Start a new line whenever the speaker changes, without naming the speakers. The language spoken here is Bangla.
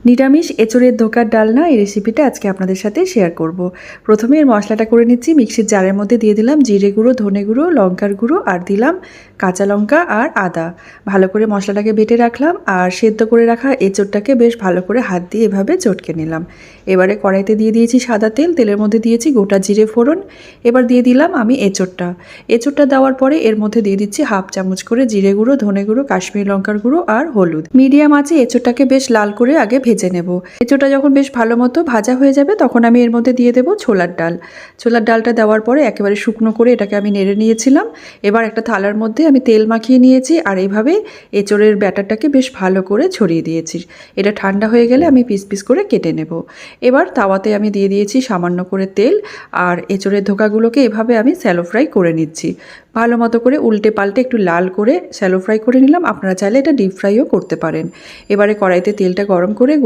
নিরামিষ এঁচোড়ের ধোকার ডালনা এই রেসিপিটা আজকে আপনাদের সাথে শেয়ার করব। প্রথমে এর মশলাটা করে নিচ্ছি। মিক্সির জারের মধ্যে দিয়ে দিলাম জিরে গুঁড়ো, ধনে গুঁড়ো, লঙ্কার গুঁড়ো আর দিলাম কাঁচা লঙ্কা আর আদা। ভালো করে মশলাটাকে বেটে রাখলাম আর সেদ্ধ করে রাখা এঁচোড়টাকে বেশ ভালো করে হাত দিয়ে এভাবে চটকে নিলাম। এবারে কড়াইতে দিয়ে দিয়েছি সাদা তেল, তেলের মধ্যে দিয়েছি গোটা জিরে ফোড়ন। এবার দিয়ে দিলাম আমি এঁচোড়টা দেওয়ার পরে এর মধ্যে দিয়ে দিচ্ছি হাফ চামচ করে জিরে গুঁড়ো, ধনে গুঁড়ো, কাশ্মীরি লঙ্কার গুঁড়ো আর হলুদ। মিডিয়াম আঁচে এঁচোড়টাকে বেশ লাল করে আগে ভেজে নেব। এঁচোড়টা যখন বেশ ভালো মতো ভাজা হয়ে যাবে তখন আমি এর মধ্যে দিয়ে দেবো ছোলার ডাল। ছোলার ডালটা দেওয়ার পরে একেবারে শুকনো করে এটাকে আমি নেড়ে নিয়েছিলাম। এবার একটা থালার মধ্যে আমি তেল মাখিয়ে নিয়েছি আর এইভাবে এঁচোড়ের ব্যাটারটাকে বেশ ভালো করে ছড়িয়ে দিয়েছি। এটা ঠান্ডা হয়ে গেলে আমি পিস পিস করে কেটে নেব। এবার তাওয়াতে আমি দিয়ে দিয়েছি সামান্য করে তেল আর এঁচোড়ের ধোকাগুলোকে এভাবে আমি স্যালো ফ্রাই করে নিচ্ছি। ভালো মতো করে উল্টে পাল্টে একটু লাল করে স্যালো ফ্রাই করে নিলাম। আপনারা চাইলে এটা ডিপ ফ্রাইও করতে পারেন। এবারে কড়াইতে তেলটা গরম করে